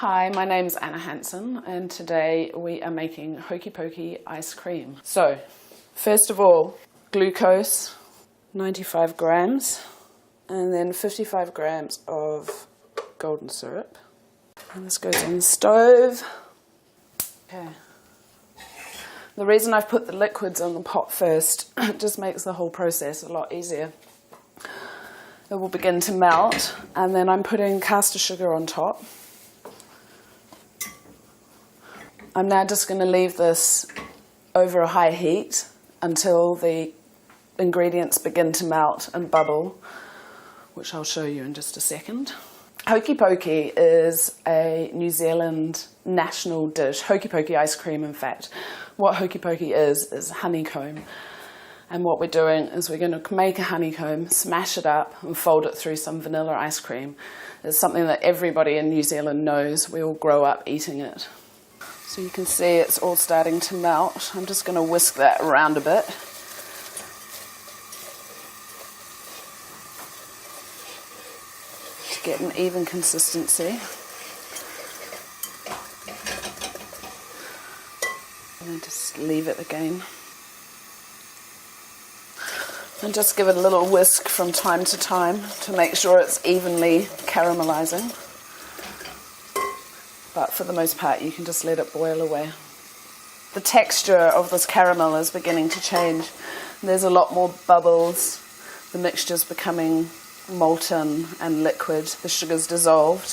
Hi, my name's Anna Hansen and today we are making Hokie Pokie ice cream. So, first of all, glucose, 95 grams, and then 55 grams of golden syrup. And this goes on the stove. Okay. The reason I've put the liquids on the pot first, it just makes the whole process a lot easier. It will begin to melt, and then I'm putting caster sugar on top. I'm now just going to leave this over a high heat until the ingredients begin to melt and bubble, which I'll show you in just a second. Hokie Pokie is a New Zealand national dish, Hokie Pokie ice cream in fact. What Hokie Pokie is honeycomb. And what we're doing is we're going to make a honeycomb, smash it up and fold it through some vanilla ice cream. It's something that everybody in New Zealand knows. We all grow up eating it. So you can see it's all starting to melt. I'm just going to whisk that around a bit. To get an even consistency. And then just leave it again. And just give it a little whisk from time to time to make sure it's evenly caramelizing. But for the most part, you can just let it boil away. The texture of this caramel is beginning to change. There's a lot more bubbles. The mixture's becoming molten and liquid. The sugar's dissolved.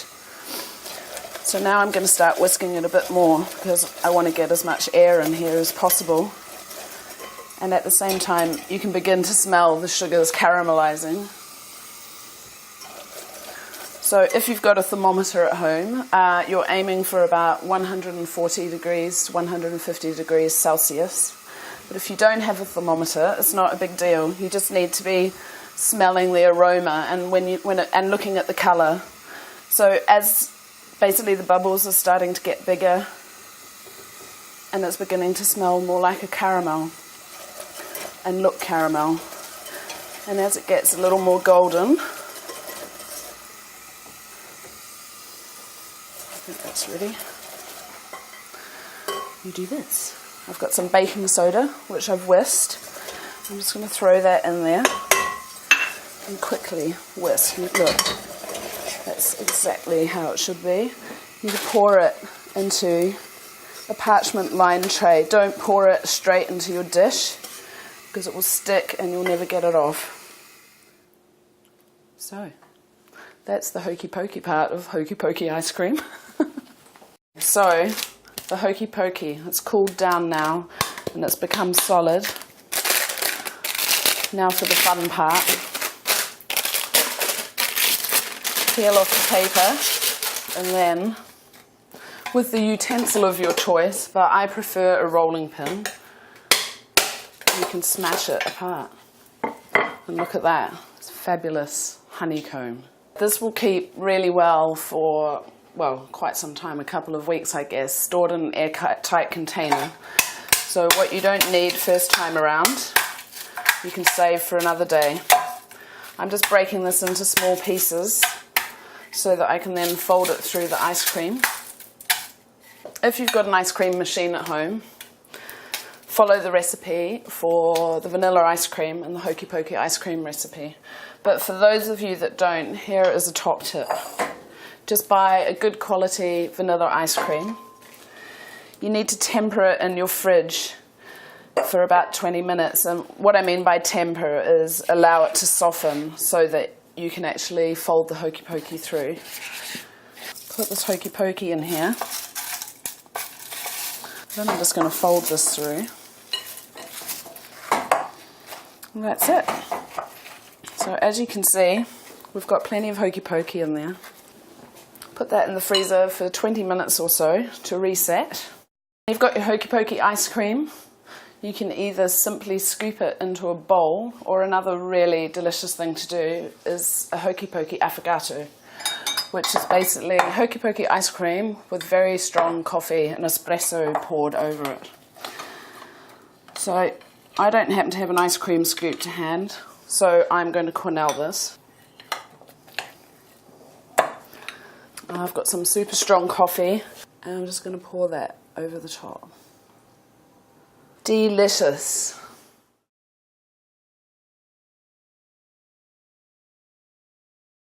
So now I'm going to start whisking it a bit more because I want to get as much air in here as possible. And at the same time, you can begin to smell the sugars caramelizing. So if you've got a thermometer at home, you're aiming for about 140 degrees, 150 degrees Celsius. But if you don't have a thermometer, it's not a big deal. You just need to be smelling the aroma and looking at the color. So as basically the bubbles are starting to get bigger and it's beginning to smell more like a caramel and look caramel. And as it gets a little more golden, I think that's ready. You do this. I've got some baking soda, which I've whisked. I'm just going to throw that in there and quickly whisk. Look, that's exactly how it should be. You pour it into a parchment lined tray. Don't pour it straight into your dish because it will stick and you'll never get it off. So, that's the Hokie Pokie part of Hokie Pokie ice cream. So, the Hokie Pokie, it's cooled down now and it's become solid. Now for the fun part. Peel off the paper and then, with the utensil of your choice, but I prefer a rolling pin, you can smash it apart. And look at that, it's fabulous honeycomb. This will keep really well for, well, quite some time, a couple of weeks I guess, stored in an airtight container. So what you don't need first time around, you can save for another day. I'm just breaking this into small pieces so that I can then fold it through the ice cream. If you've got an ice cream machine at home, follow the recipe for the vanilla ice cream and the Hokie Pokie ice cream recipe. But for those of you that don't, here is a top tip. Just buy a good quality vanilla ice cream. You need to temper it in your fridge for about 20 minutes. And what I mean by temper is allow it to soften so that you can actually fold the Hokie Pokie through. Put this Hokie Pokie in here. Then I'm just going to fold this through. And that's it. So as you can see, we've got plenty of Hokie Pokie in there. Put that in the freezer for 20 minutes or so to reset. You've got your Hokie Pokie ice cream. You can either simply scoop it into a bowl, or another really delicious thing to do is a Hokie Pokie affogato, which is basically Hokie Pokie ice cream with very strong coffee and espresso poured over it. So I don't happen to have an ice cream scoop to hand, so I'm going to Cornell this. I've got some super strong coffee and I'm just going to pour that over the top. Delicious.